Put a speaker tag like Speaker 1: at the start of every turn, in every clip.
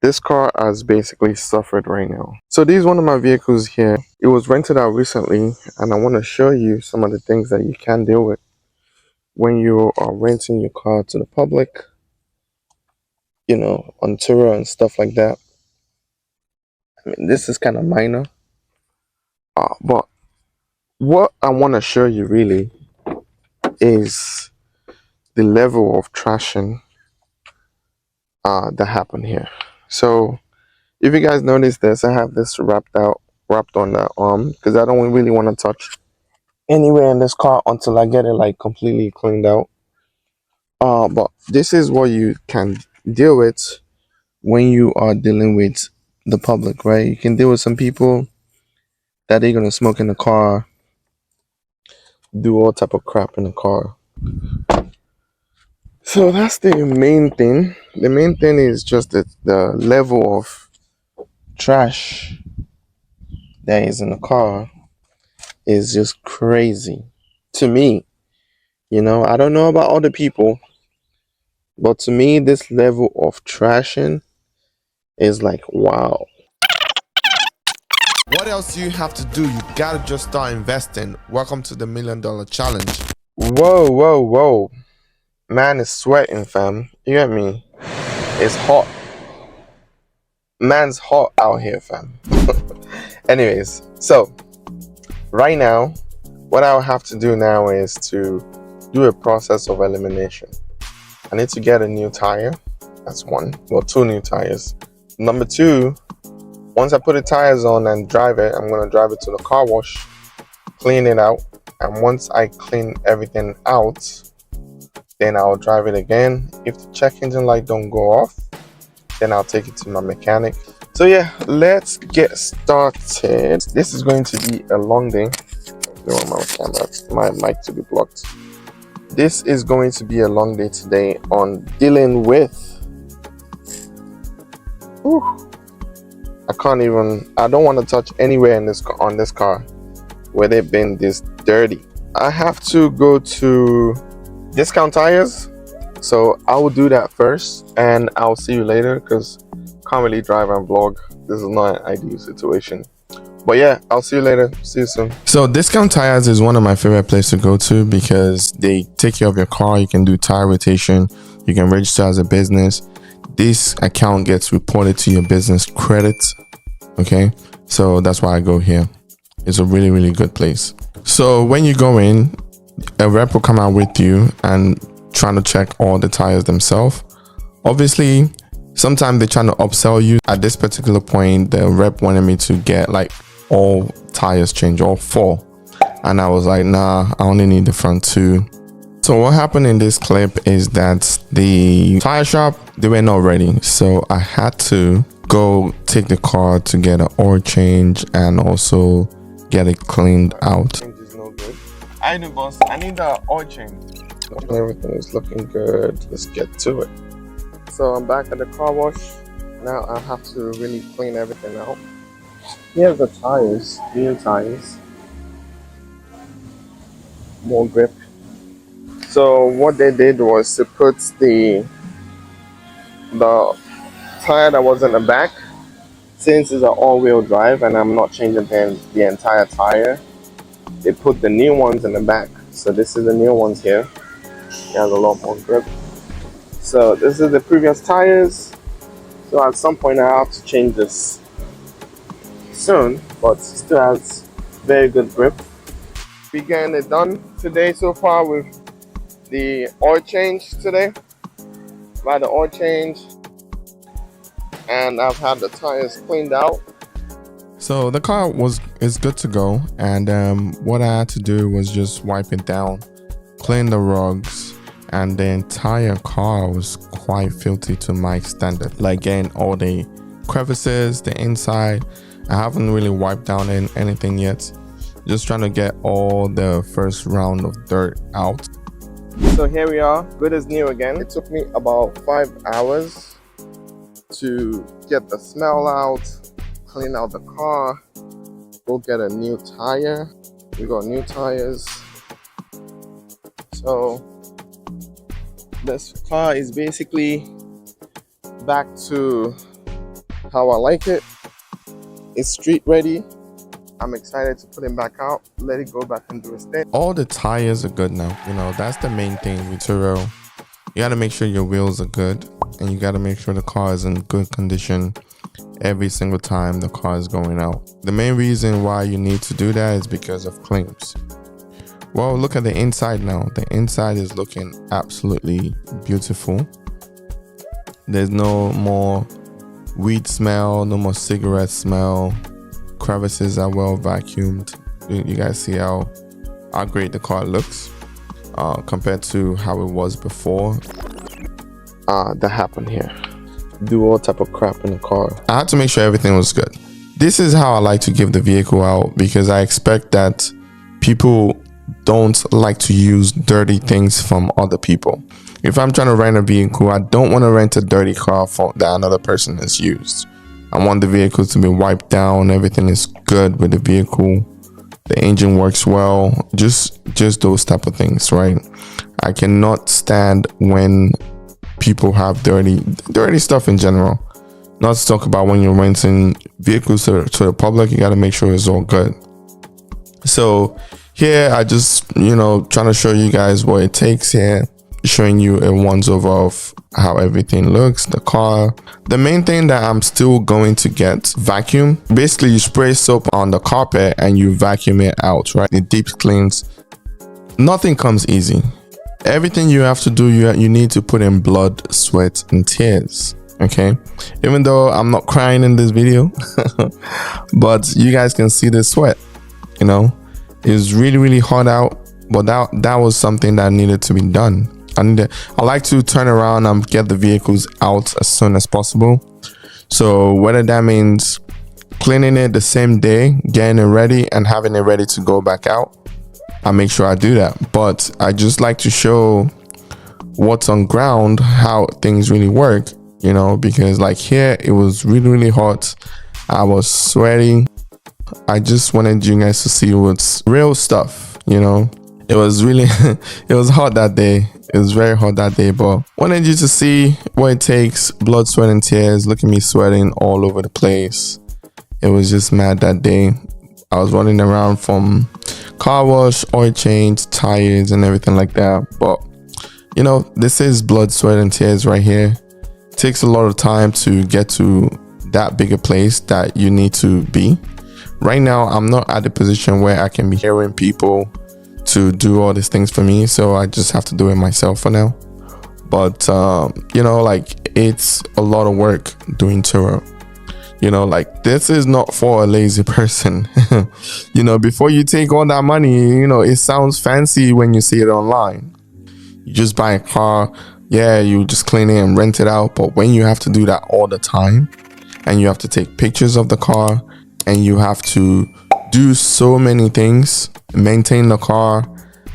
Speaker 1: This car has basically suffered right now. So this is one of my vehicles here. It was rented out recently, and I want to show you some of the things that you can deal with when you are renting your car to the public, on Turo and stuff like that. I mean, this is kind of minor, but what I want to show you really is the level of trashing that happened here. So if you guys notice this, I have this wrapped on the arm because I don't really want to touch anywhere in this car until I get it like completely cleaned out. But this is what you can deal with when you are dealing with the public, right? You can deal with some people that they're gonna smoke in the car, do all type of crap in the car. So that's the main thing. The main thing is just the level of trash that is in the car is just crazy to me. I don't know about other people, but to me, this level of trashing is like, wow.
Speaker 2: What else do you have to do? You gotta just start investing. Welcome to the $1 Million Challenge.
Speaker 1: Whoa, whoa, whoa. Man is sweating, fam. You get me? It's hot. Man's hot out here, fam. Anyways, so right now, what I'll have to do now is to do a process of elimination. I need to get a new tire. That's one. Well, 2 new tires. Number 2, once I put the tires on and drive it, I'm going to drive it to the car wash, clean it out. And once I clean everything out, then I'll drive it again. If the check engine light don't go off, then I'll take it to my mechanic. So yeah, let's get started. This is going to be a long day. I don't want my mic to be blocked. This is going to be a long day today on dealing with. I don't want to touch anywhere on this car where they've been this dirty. I have to go to discount tires, so I will do that first and I'll see you later because can't really drive and vlog. This is not an ideal situation, but yeah, I'll see you later. See you soon.
Speaker 2: So discount tires is one of my favorite places to go to because they take care of your car. You can do tire rotation, you can register as a business. This account gets reported to your business credits. Okay, so that's why I go here. It's a really, really good place. So when you go in, a rep will come out with you and trying to check all the tires themselves. Obviously, sometimes they're trying to upsell you. At this particular point, the rep wanted me to get like all tires changed, all 4. And I was like, nah, I only need the front 2. So what happened in this clip is that the tire shop, they were not ready. So I had to go take the car to get an oil change and also get it cleaned out.
Speaker 1: Is no good. I need boss. I need the oil change. Everything is looking good. Let's get to it. So I'm back at the car wash. Now I have to really clean everything out. Here's the tires, new tires. More grip. So what they did was to put the tire that was in the back, since it's an all-wheel drive and I'm not changing the entire tire, they put the new ones in the back. So this is the new ones here. It has a lot more grip. So this is the previous tires. So at some point I have to change this soon, but it still has very good grip. We're getting it done today so far with the oil change today. By the oil change, and I've had the tires cleaned out.
Speaker 2: So the car is good to go, and what I had to do was just wipe it down, clean the rugs, and the entire car was quite filthy to my standard. Like getting all the crevices, the inside. I haven't really wiped down anything yet. Just trying to get all the first round of dirt out.
Speaker 1: So here we are, good as new again. It took me about 5 hours to get the smell out, clean out the car, go get a new tire. We got new tires. So this car is basically back to how I like it. It's street ready. I'm excited to put it back out, let it go back and do its thing.
Speaker 2: All the tires are good now. That's the main thing with Turo. You got to make sure your wheels are good, and you got to make sure the car is in good condition every single time the car is going out. The main reason why you need to do that is because of claims. Well, look at the inside now. The inside is looking absolutely beautiful. There's no more weed smell, no more cigarette smell. Crevices are well vacuumed. You guys see how great the car looks compared to how it was before.
Speaker 1: That happened here. Do all type of crap in the car.
Speaker 2: I had to make sure everything was good. This is how I like to give the vehicle out, because I expect that people don't like to use dirty things from other people. If I'm trying to rent a vehicle, I don't want to rent a dirty car that another person has used. I want the vehicle to be wiped down. Everything is good with the vehicle. The engine works well. Just those type of things, right? I cannot stand when people have dirty stuff in general. Not to talk about when you're renting vehicles to the public. You got to make sure it's all good. So here I just trying to show you guys what it takes here, showing you a once over of how everything looks, the car. The main thing that I'm still going to get, vacuum. Basically, you spray soap on the carpet and you vacuum it out, right? It deep cleans. Nothing comes easy. Everything you have to do, you need to put in blood, sweat, and tears. Okay, even though I'm not crying in this video, but you guys can see the sweat. It's really hot out, but that was something that needed to be done. I like to turn around and get the vehicles out as soon as possible. So whether that means cleaning it the same day, getting it ready, and having it ready to go back out, I make sure I do that. But I just like to show what's on ground, how things really work, because like here, it was really hot. I was sweating. I just wanted you guys to see what's real stuff, It was really, it was hot that day. It was very hot that day, but wanted you to see what it takes. Blood, sweat, and tears. Look at me sweating all over the place. It was just mad that day. I was running around from car wash, oil change, tires, and everything like that. But, this is blood, sweat, and tears right here. It takes a lot of time to get to that bigger place that you need to be. Right now, I'm not at the position where I can be hiring people to do all these things for me, so I just have to do it myself for now. But it's a lot of work doing Turo. This is not for a lazy person. Before you take all that money, it sounds fancy when you see it online. You just buy a car, you just clean it and rent it out. But when you have to do that all the time, and you have to take pictures of the car, and you have to do so many things, maintain the car,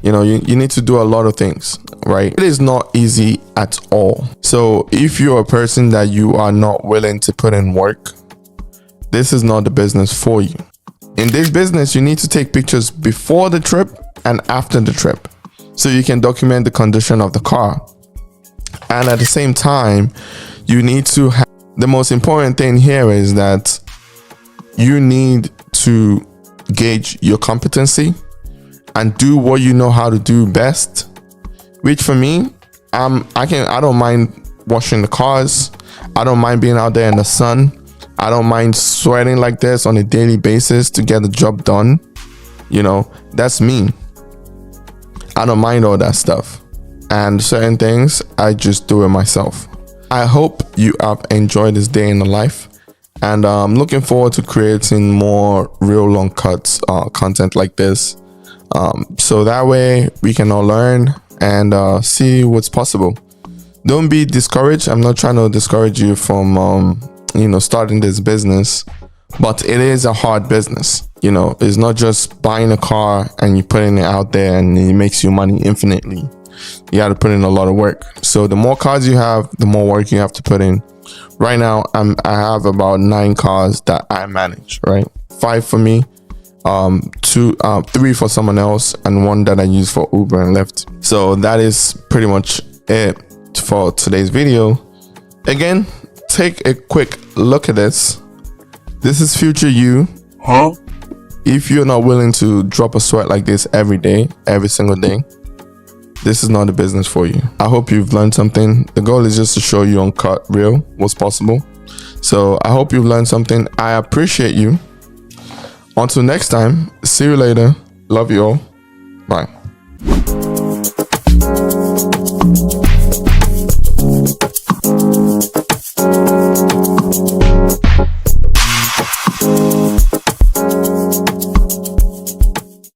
Speaker 2: you need to do a lot of things, right? It is not easy at all. So if you're a person that you are not willing to put in work, this is not the business for you. In this business, you need to take pictures before the trip and after the trip, so you can document the condition of the car. And at the same time, you need to have, the most important thing here is that you need to gauge your competency and do what you know how to do best. Which for me, I don't mind washing the cars. I don't mind being out there in the sun. I don't mind sweating like this on a daily basis to get the job done. That's me. I don't mind all that stuff. And certain things, I just do it myself. I hope you have enjoyed this day in the life. And I'm looking forward to creating more real long cuts content like this. So that way we can all learn and see what's possible. Don't be discouraged. I'm not trying to discourage you from starting this business, but it is a hard business. It's not just buying a car and you putting it out there and it makes you money infinitely. You got to put in a lot of work. So the more cars you have, the more work you have to put in. Right now, I have about 9 cars that I manage, right? 5 for me, 3 for someone else, and 1 that I use for Uber and Lyft. So that is pretty much it for today's video. Again, take a quick look at this. This is future you. If you're not willing to drop a sweat like this every day, every single day, this is not the business for you. I hope you've learned something. The goal is just to show you uncut real what's possible. So I hope you've learned something. I appreciate you. Until next time, see you later. Love you all. Bye.